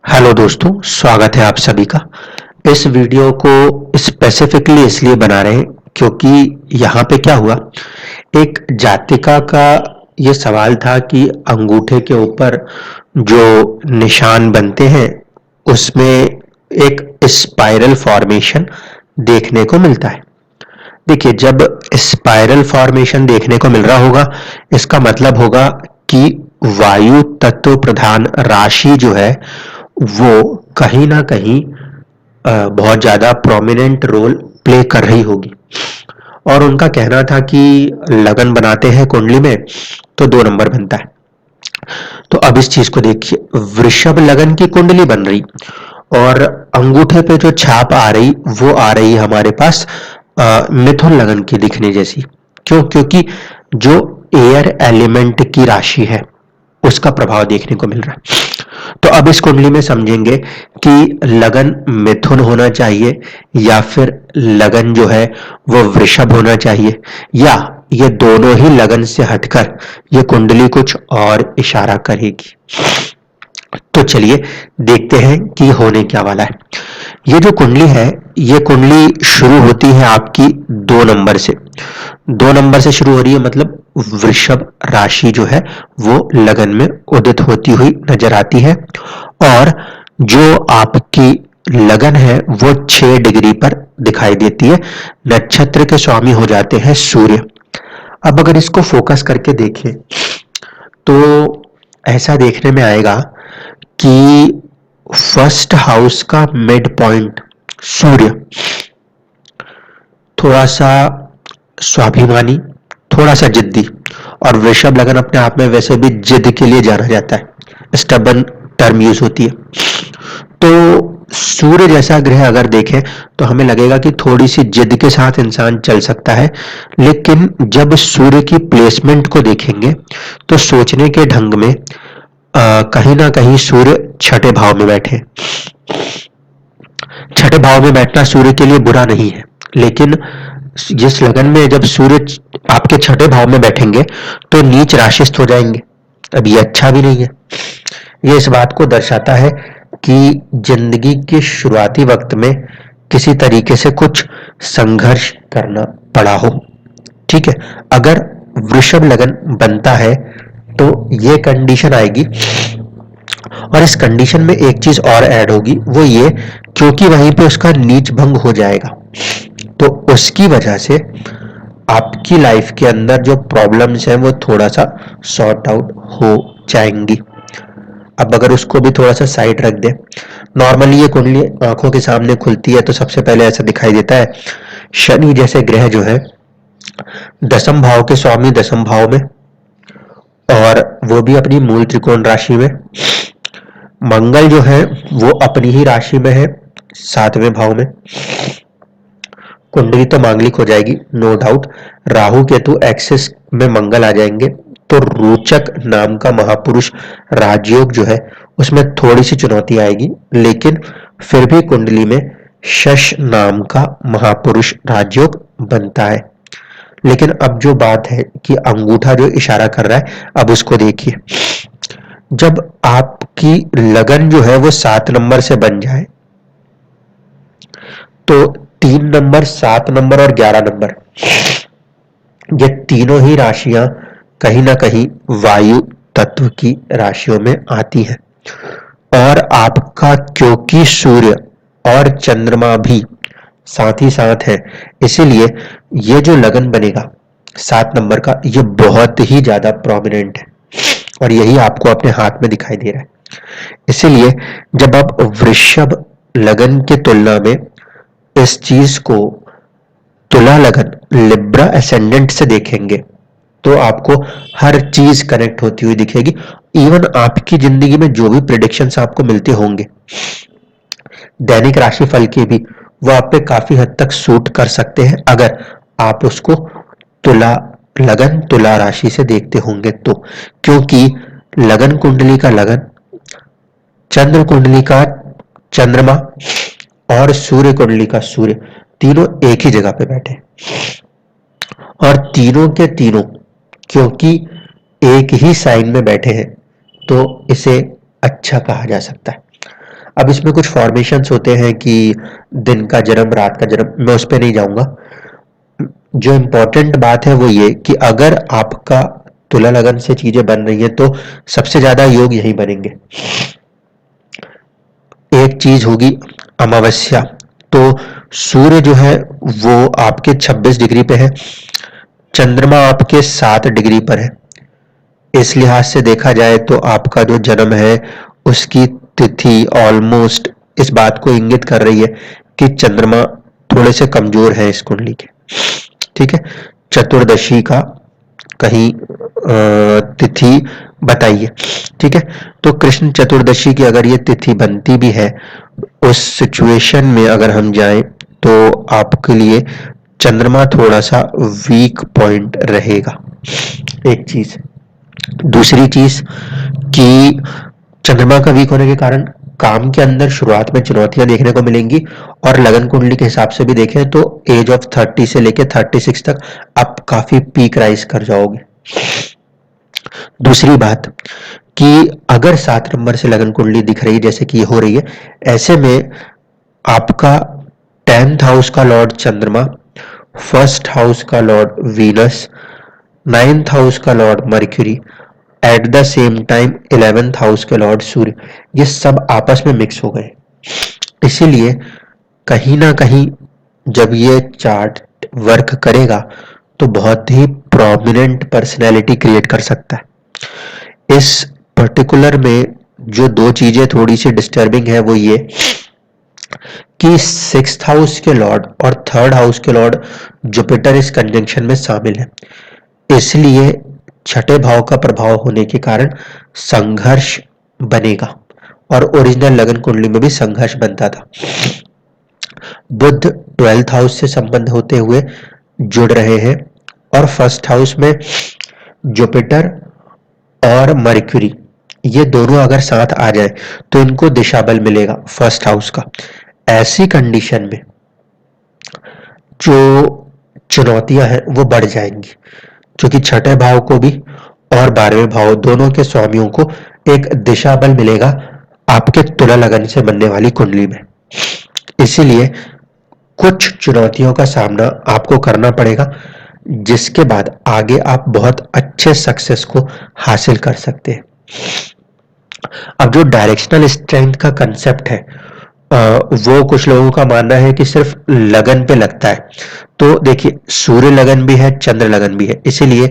Hello दोस्तों, स्वागत है आप सभी का। इस वीडियो को स्पेसिफिकली इसलिए बना रहे हैं क्योंकि यहाँ पे क्या हुआ, एक जातिका का ये सवाल था कि अंगूठे के ऊपर जो निशान बनते हैं उसमें एक स्पाइरल फॉर्मेशन देखने को मिलता है। देखिए, जब स्पाइरल फॉर्मेशन देखने को मिल रहा होगा, इसका मतलब होगा कि वायु तत्व प्रधान राशि जो है वो कहीं ना कहीं बहुत ज्यादा प्रोमिनेंट रोल प्ले कर रही होगी। और उनका कहना था कि लगन बनाते हैं कुंडली में तो 2 नंबर बनता है। तो अब इस चीज को देखिए, वृषभ लगन की कुंडली बन रही और अंगूठे पे जो छाप आ रही वो आ रही हमारे पास मिथुन लगन की दिखने जैसी। क्यों? क्योंकि जो एयर एलिमेंट की राशि है उसका प्रभाव देखने को मिल रहा है। तो अब इस कुंडली में समझेंगे कि लगन मिथुन होना चाहिए या फिर लगन जो है वो वृषभ होना चाहिए, या ये दोनों ही लगन से हटकर ये कुंडली कुछ और इशारा करेगी। तो चलिए देखते हैं कि होने क्या वाला है। ये जो कुंडली है, ये कुंडली शुरू होती है आपकी 2 नंबर से। 2 नंबर से शुरू हो रही है, मतलब वृषभ राशि जो है वो लगन में उदित होती हुई नजर आती है। और जो आपकी लगन है वो 6 डिग्री पर दिखाई देती है। नक्षत्र के स्वामी हो जाते हैं सूर्य। अब अगर इसको फोकस करके देखें तो ऐसा देखने में आएगा कि फर्स्ट हाउस का मिड पॉइंट सूर्य थोड़ा सा स्वाभिमानी, थोड़ा सा जिद्दी, और वृषभ लगन अपने आप में वैसे भी जिद के लिए जाना जाता है, स्टबन टर्म यूज होती है। तो सूर्य जैसा ग्रह अगर देखें तो हमें लगेगा कि थोड़ी सी जिद के साथ इंसान चल सकता है, लेकिन जब सूर्य की प्लेसमेंट को देखेंगे तो सोचने के ढंग में कहीं ना कहीं सूर्य छठे भाव में बैठे। छठे भाव में बैठना सूर्य के लिए बुरा नहीं है, लेकिन जिस लगन में जब सूर्य आपके छठे भाव में बैठेंगे तो नीच राशिस्थ हो जाएंगे। अब ये अच्छा भी नहीं है। ये इस बात को दर्शाता है कि जिंदगी के शुरुआती वक्त में किसी तरीके से कुछ संघर्ष करना पड़ा हो। ठीक है, अगर वृषभ लगन बनता है तो ये कंडीशन आएगी। और इस कंडीशन में एक चीज और ऐड होगी, वो ये, क्योंकि वहीं पे उसका नीच भंग हो जाएगा तो उसकी वजह से आपकी लाइफ के अंदर जो प्रॉब्लम्स हैं वो थोड़ा सा सॉर्ट आउट हो जाएंगी। अब अगर उसको भी थोड़ा सा साइड रख दे, नॉर्मली ये कुंडली आंखों के सामने खुलती है तो सबसे पहले ऐसा दिखाई देता है, शनि जैसे ग्रह जो है 10म भाव के स्वामी 10म भाव में, और वो भी अपनी मूल त्रिकोण राशि में। मंगल जो है वो अपनी ही राशि में है 7वें भाव में। कुंडली तो मांगलिक हो जाएगी, no doubt. Rahu Ketu axis में मंगल आ जाएंगे तो रोचक नाम का महापुरुष राजयोग जो है उसमें थोड़ी सी चुनौती आएगी, लेकिन फिर भी कुंडली में शश नाम का महापुरुष राजयोग बनता है। लेकिन अब जो बात है कि अंगूठा जो इशारा कर रहा है, अब उसको देखिए। जब आपकी लगन जो है वो 7 नंबर से बन जाए तो 3 नंबर, 7 नंबर और 11 नंबर, ये तीनों ही राशियां कहीं ना कहीं वायु तत्व की राशियों में आती हैं। और आपका क्योंकि सूर्य और चंद्रमा भी साथ ही साथ है, इसीलिए ये जो लगन बनेगा 7 नंबर का, ये बहुत ही ज्यादा प्रोमिनेंट है और यही आपको अपने हाथ में दिखाई दे रहा है। इसीलिए जब आप वृषभ लगन की तुलना में इस चीज को तुला लगन लिब्रा एसेंडेंट से देखेंगे तो आपको हर चीज कनेक्ट होती हुई दिखेगी। इवन आपकी जिंदगी में जो भी प्रिडिक्शंस आपको मिलते होंगे दैनिक राशिफल के भी, वो आप पे काफी हद तक सूट कर सकते हैं अगर आप उसको तुला लगन तुला राशि से देखते होंगे तो। क्योंकि लगन कुंडली का लगन, चंद्र कुंडली का चंद्रमा और सूर्य कुंडली का सूर्य, तीनों एक ही जगह पे बैठे, और तीनों के तीनों क्योंकि एक ही साइन में बैठे हैं तो इसे अच्छा कहा जा सकता है। अब इसमें कुछ फॉर्मेशंस होते हैं कि दिन का जन्म, रात का जन्म, मैं उस पर नहीं जाऊंगा। जो इम्पोर्टेंट बात है वो ये कि अगर आपका तुला लगन से चीजें बन रही है तो सबसे ज्यादा योग यही बनेंगे। एक चीज होगी अमावस्या, तो सूर्य जो है वो आपके 26 डिग्री पे है, चंद्रमा आपके 7 डिग्री पर है। इस लिहाज से देखा जाए तो आपका जो जन्म है उसकी तिथि ऑलमोस्ट इस बात को इंगित कर रही है कि चंद्रमा थोड़े से कमजोर है इस कुंडली के। ठीक है, चतुर्दशी का कहीं तिथि बताइए। ठीक है, तो कृष्ण चतुर्दशी की अगर ये तिथि बनती भी है, उस सिचुएशन में अगर हम जाएं तो आपके लिए चंद्रमा थोड़ा सा वीक पॉइंट रहेगा, एक चीज। दूसरी चीज कि चंद्रमा का वीक होने के कारण काम के अंदर शुरुआत में चुनौतियां देखने को मिलेंगी, और लगन कुंडली के हिसाब से भी देखें तो एज ऑफ 30 से लेके 36 तक आप काफी पीक राइज कर जाओगे। दूसरी बात कि अगर 7 नंबर से लगन कुंडली दिख रही है जैसे कि हो रही है, ऐसे में आपका 10th हाउस का लॉर्ड चंद्रमा, 1st हाउस का लॉर्ड वीनस, 9th हाउस का Lord mercury, at the same time 11th house के लॉर्ड सूर्य, ये सब आपस में मिक्स हो गए। इसीलिए कहीं ना कहीं जब ये चार्ट वर्क करेगा तो बहुत ही प्रोमिनेंट पर्सनैलिटी क्रिएट कर सकता है। इस पर्टिकुलर में जो दो चीजें थोड़ी सी डिस्टर्बिंग है वो ये कि 6th हाउस के लॉर्ड और 3rd हाउस के लॉर्ड जुपिटर इस कंजंक्शन में शामिल है। इसलिए छठे भाव का प्रभाव होने के कारण संघर्ष बनेगा, और ओरिजिनल लगन कुंडली में भी संघर्ष बनता था। बुध 12th हाउस से संबंध होते हुए जुड़ रहे हैं, और 1st हाउस में जुपिटर और मर्क्यूरी, ये दोनों अगर साथ आ जाए तो इनको दिशा बल मिलेगा 1st हाउस का। ऐसी कंडीशन में जो चुनौतियां हैं वो बढ़ जाएंगी, क्योंकि छठे भाव को भी और 12वें भाव दोनों के स्वामियों को एक दिशा बल मिलेगा आपके तुला लगन से बनने वाली कुंडली में। इसीलिए कुछ चुनौतियों का सामना आपको करना पड़ेगा, जिसके बाद आगे आप बहुत अच्छे सक्सेस को हासिल कर सकते हैं। अब जो डायरेक्शनल स्ट्रेंथ का कंसेप्ट है, वो कुछ लोगों का मानना है कि सिर्फ लगन पे लगता है। तो देखिए, सूर्य लगन भी है, चंद्र लगन भी है, इसीलिए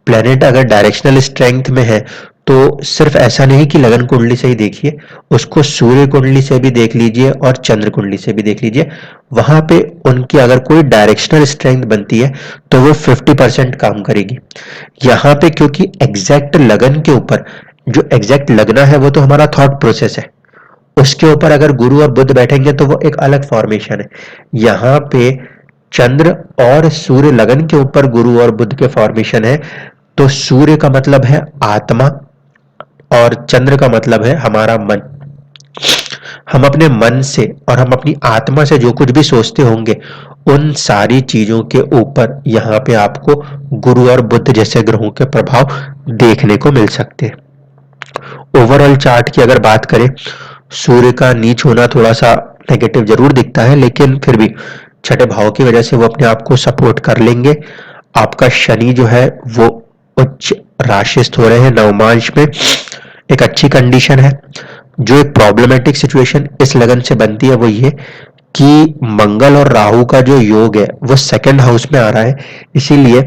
प्लेनेट अगर डायरेक्शनल स्ट्रेंथ में है तो सिर्फ ऐसा नहीं कि लगन कुंडली से ही देखिए, उसको सूर्य कुंडली से भी देख लीजिए और चंद्र कुंडली से भी देख लीजिए। वहां पे उनकी अगर कोई डायरेक्शनल स्ट्रेंथ बनती है तो वो 50% काम करेगी। यहाँ पे क्योंकि एग्जैक्ट लगन के ऊपर, जो एग्जैक्ट लगना है वो तो हमारा थॉट प्रोसेस है, उसके ऊपर अगर गुरु और बुध बैठेंगे तो वो एक अलग फॉर्मेशन है। यहाँ पे चंद्र और सूर्य लगन के ऊपर गुरु और बुध के फॉर्मेशन है, तो सूर्य का मतलब है आत्मा और चंद्र का मतलब है हमारा मन। हम अपने मन से और हम अपनी आत्मा से जो कुछ भी सोचते होंगे, उन सारी चीजों के ऊपर यहाँ पे आपको गुरु और बुध जैसे ग्रहों के प्रभाव देखने को मिल सकते हैं। ओवरऑल चार्ट की अगर बात करें, सूर्य का नीच होना थोड़ा सा नेगेटिव जरूर दिखता है, लेकिन फिर भी छठे भाव की वजह से वो अपने आप को सपोर्ट कर लेंगे। आपका शनि जो है वो उच्च राशिस्थ हो रहे हैं नवमांश में, एक अच्छी कंडीशन है। जो एक प्रॉब्लमेटिक सिचुएशन इस लगन से बनती है वो ये कि मंगल और राहु का जो योग है वो 2nd हाउस में आ रहा है, इसीलिए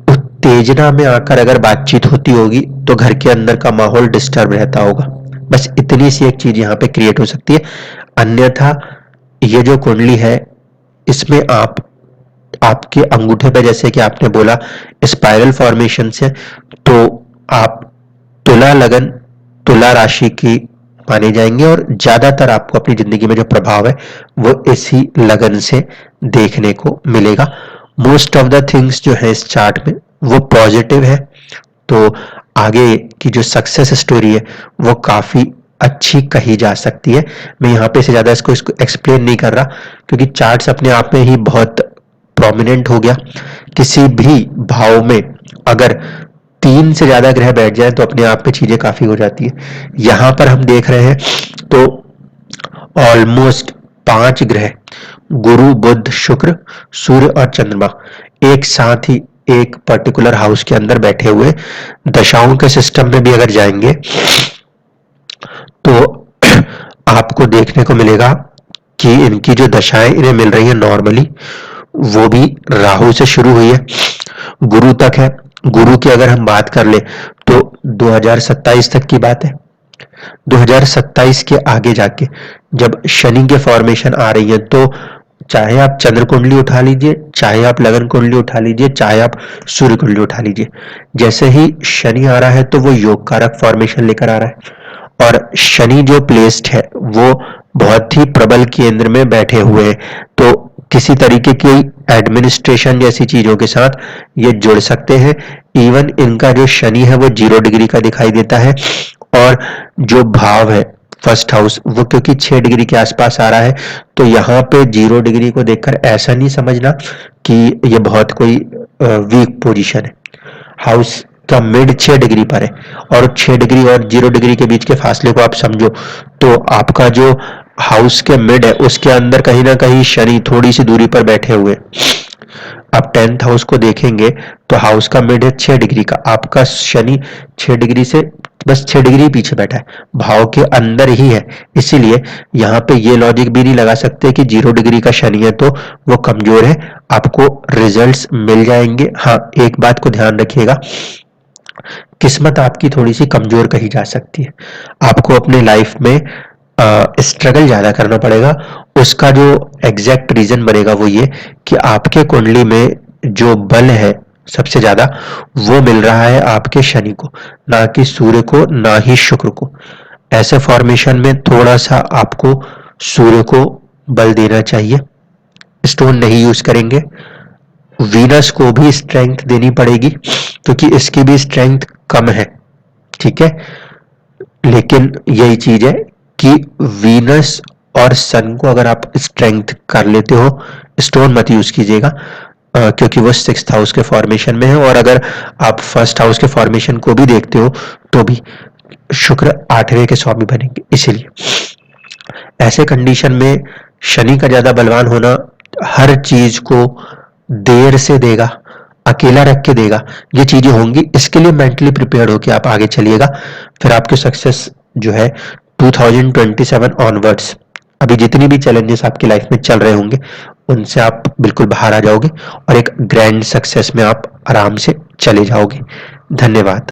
उत्तेजना में आकर अगर बातचीत होती होगी तो घर के अंदर का माहौल डिस्टर्ब रहता होगा। बस इतनी सी एक चीज यहाँ पे क्रिएट हो सकती है। अन्यथा ये जो कुंडली है इसमें आपके अंगूठे पे, जैसे कि आपने बोला, स्पाइरल फॉर्मेशन से, तो आप तुला लगन, तुला राशि की माने जाएंगे, और ज्यादातर आपको अपनी जिंदगी में जो प्रभाव है वो इसी लगन से देखने को मिलेगा। मोस्ट ऑफ द थिंग्स जो है इस चार्ट में वो पॉजिटिव है, तो आगे की जो सक्सेस स्टोरी है वो काफी अच्छी कही जा सकती है। मैं यहाँ पे से ज्यादा इसको एक्सप्लेन नहीं कर रहा, क्योंकि चार्ट्स अपने आप में ही बहुत प्रोमिनेंट हो गया। किसी भी भाव में अगर 3 से ज्यादा ग्रह बैठ जाए तो अपने आप में चीजें काफी हो जाती है। यहां पर हम देख रहे हैं तो ऑलमोस्ट 5 ग्रह, गुरु, बुध, शुक्र, सूर्य और चंद्रमा एक साथ ही एक पर्टिकुलर हाउस के अंदर बैठे हुए। दशाओं के सिस्टम में भी अगर जाएंगे तो आपको देखने को मिलेगा कि इनकी जो दशाएं इन्हें मिल रही है नॉर्मली, वो भी राहु से शुरू हुई है, गुरु तक है। गुरु की अगर हम बात कर ले तो 2027 तक की बात है। 2027 के आगे जाके जब शनि के फॉर्मेशन आ रही है तो चाहे आप चंद्र कुंडली उठा लीजिए, चाहे आप लगन कुंडली उठा लीजिए, चाहे आप सूर्य कुंडली उठा लीजिए, जैसे ही शनि आ रहा है तो वो योग कारक फॉर्मेशन लेकर आ रहा है। और शनि जो प्लेस्ड है वो बहुत ही प्रबल केंद्र में बैठे हुए हैं, तो किसी तरीके की एडमिनिस्ट्रेशन जैसी चीजों के साथ ये जुड़ सकते हैं। इवन इनका जो शनि है वो 0 डिग्री का दिखाई देता है, और जो भाव है फर्स्ट हाउस वो क्योंकि 6 डिग्री के आसपास आ रहा है, तो यहाँ पे 0 डिग्री को देखकर ऐसा नहीं समझना कि ये बहुत कोई वीक पोजीशन है। हाउस का मिड 6 डिग्री पर है, और 6 डिग्री और 0 डिग्री के बीच के फासले को आप समझो तो आपका जो हाउस के मिड है उसके अंदर कहीं ना कहीं शनि थोड़ी सी दूरी पर बैठे हुए। आप 10th हाउस को देखेंगे तो हाउस का मिड है 6 डिग्री का, आपका शनि 6 डिग्री से बस 6 डिग्री पीछे बैठा है, भाव के अंदर ही है। इसीलिए यहाँ पे ये लॉजिक भी नहीं लगा सकते कि 0 डिग्री का शनि है तो वो कमजोर है, आपको रिजल्ट्स मिल जाएंगे। हाँ, एक बात को ध्यान रखिएगा, किस्मत आपकी थोड़ी सी कमजोर कही जा सकती है, आपको अपने लाइफ में स्ट्रगल ज्यादा करना पड़ेगा। उसका जो एग्जैक्ट रीजन बनेगा वो ये कि आपके कुंडली में जो बल है सबसे ज्यादा वो मिल रहा है आपके शनि को, ना कि सूर्य को, ना ही शुक्र को। ऐसे फॉर्मेशन में थोड़ा सा आपको सूर्य को बल देना चाहिए, स्टोन नहीं यूज करेंगे। वीनस को भी स्ट्रेंथ देनी पड़ेगी क्योंकि इसकी भी स्ट्रेंथ कम है, ठीक है। लेकिन यही चीज है कि वीनस और सन को अगर आप स्ट्रेंथ कर लेते हो, स्टोन मत यूज कीजिएगा क्योंकि वो 6th हाउस के फॉर्मेशन में है। और अगर आप 1st हाउस के फॉर्मेशन को भी देखते हो तो भी शुक्र 8वें के स्वामी बनेंगे। इसीलिए ऐसे कंडीशन में शनि का ज्यादा बलवान होना हर चीज को देर से देगा, अकेला रख के देगा, ये चीजें होंगी। इसके लिए मेंटली प्रिपेयर्ड होकर आप आगे चलिएगा, फिर आपकी सक्सेस जो है 2027 ऑनवर्ड्स, अभी जितनी भी चैलेंजेस आपकी लाइफ में चल रहे होंगे उनसे आप बिल्कुल बाहर आ जाओगे और एक ग्रैंड सक्सेस में आप आराम से चले जाओगे। धन्यवाद।